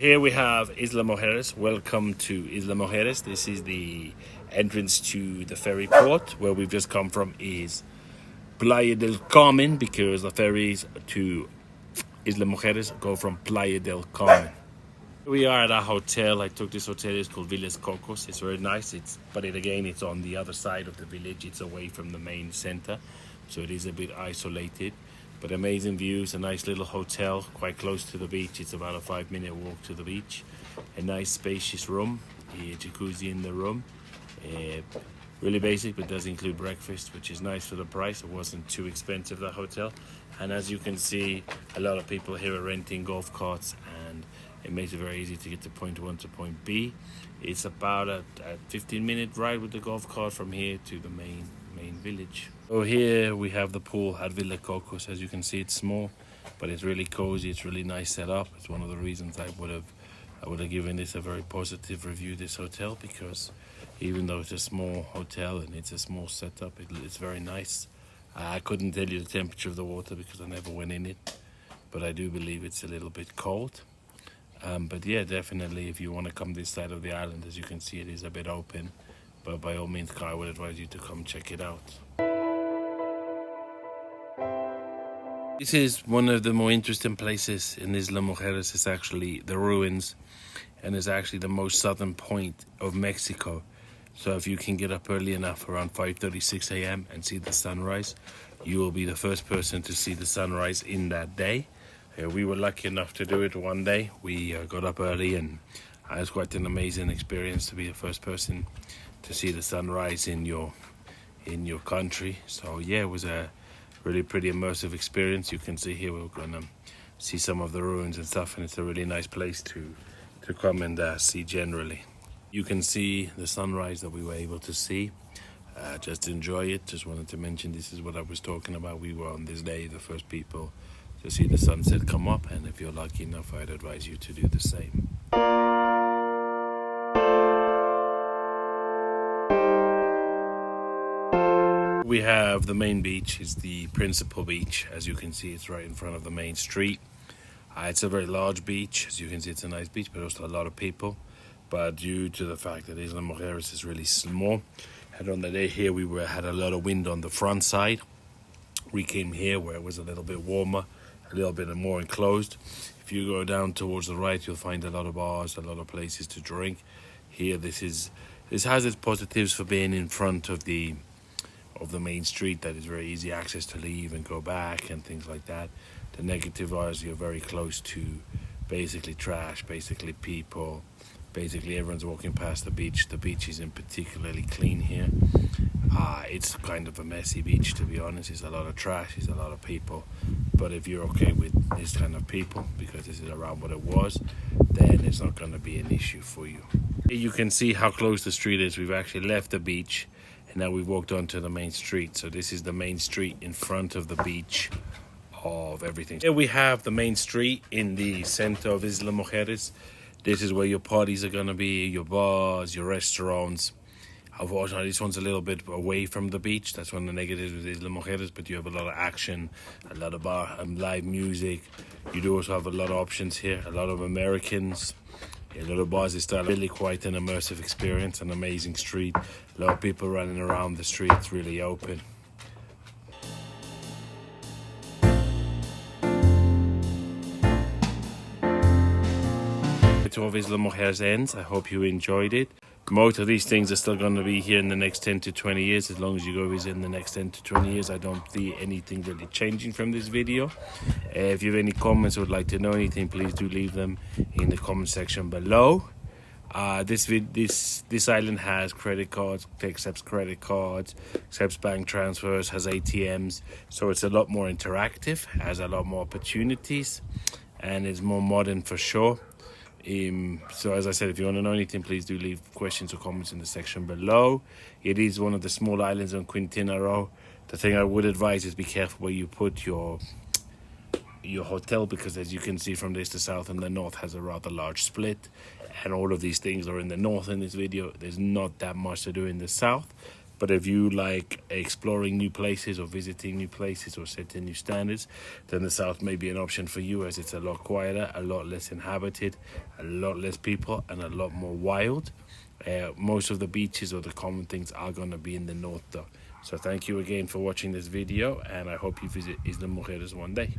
Here we have Isla Mujeres. Welcome to Isla Mujeres. This is the entrance to the ferry port. Where we've just come from is Playa del Carmen, because the ferries to Isla Mujeres go from Playa del Carmen. We are at a hotel. I took this hotel. It's called Villas Cocos. It's very nice. It's on the other side of the village. It's away from the main center, so it is a bit isolated. But amazing views, a nice little hotel quite close to the beach. It's about a 5-minute walk to the beach. A nice spacious room, a jacuzzi in the room. Really basic, but does include breakfast, which is nice for the price. It wasn't too expensive, the hotel. And as you can see, a lot of people here are renting golf carts, and it makes it very easy to get to point 1 to point B. It's about a 15-minute ride with the golf cart from here to the main village. So here we have the pool at Villa Cocos. As you can see, it's small, but it's really cozy. It's really nice set up. It's one of the reasons I would have given this a very positive review, this hotel, because even though it's a small hotel and it's a small setup, it's very nice. I couldn't tell you the temperature of the water because I never went in it, but I do believe it's a little bit cold. But yeah, definitely if you want to come this side of the island, as you can see, it is a bit open, but by all means, I would advise you to come check it out. This is one of the more interesting places in Isla Mujeres. It's actually the ruins, and it's actually the most southern point of Mexico. So if you can get up early enough, around 5:36 a.m. and see the sunrise, you will be the first person to see the sunrise in that day. We were lucky enough to do it one day. We got up early, and it was quite an amazing experience to be the first person to see the sunrise in your country. So yeah, it was a really pretty immersive experience. You can see here we're gonna see some of the ruins and stuff, and it's a really nice place to come and see generally. You can see the sunrise that we were able to see. Just enjoy it. Just wanted to mention this is what I was talking about. We were on this day the first people to see the sunset come up, and if you're lucky enough, I'd advise you to do the same. We have the main beach. Is the principal beach. As you can see, it's right in front of the main street. It's a very large beach. As you can see, it's a nice beach, but also a lot of people. But due to the fact that Isla Mujeres is really small, and on the day here we had a lot of wind on the front side. We came here where it was a little bit warmer, a little bit more enclosed. If you go down towards the right, you'll find a lot of bars, a lot of places to drink. Here, this has its positives for being in front of the main street. That is very easy access to leave and go back and things like that. The negative is you're very close to basically trash, basically people, basically everyone's walking past the beach. The beach isn't particularly clean here. It's kind of a messy beach, to be honest. It's a lot of trash, it's a lot of people. But if you're okay with this kind of people, because this is around what it was, then it's not going to be an issue for you. You can see how close the street is. We've actually left the beach, and now we've walked onto the main street. So this is the main street in front of the beach of everything. Here we have the main street in the center of Isla Mujeres. This is where your parties are going to be, your bars, your restaurants. Unfortunately, this one's a little bit away from the beach. That's one of the negatives with Isla Mujeres, but you have a lot of action, a lot of bar and live music. You do also have a lot of options here, a lot of Americans, a lot of bars. It's really quite an immersive experience, an amazing street. A lot of people running around the street. It's really open. To of Isla Mujeres ends. I hope you enjoyed it. Most of these things are still going to be here in the next 10 to 20 years. As long as you go visit in the next 10 to 20 years, I don't see anything really changing from this video. If you have any comments or would like to know anything, please do leave them in the comment section below. This island has credit cards, accepts credit cards, accepts bank transfers, has ATMs, so it's a lot more interactive, has a lot more opportunities, and it's more modern for sure. So as I said, if you want to know anything, please do leave questions or comments in the section below. It is one of the small islands on Quintana Roo. The thing I would advise is be careful where you put your hotel, because as you can see from this, the south and the north has a rather large split, and all of these things are in the north in this video. There's not that much to do in the south, But if you like exploring new places or visiting new places or setting new standards, then the south may be an option for you, as it's a lot quieter, a lot less inhabited, a lot less people, and a lot more wild. Most of the beaches or the common things are going to be in the north though. So thank you again for watching this video, and I hope you visit Isla Mujeres one day.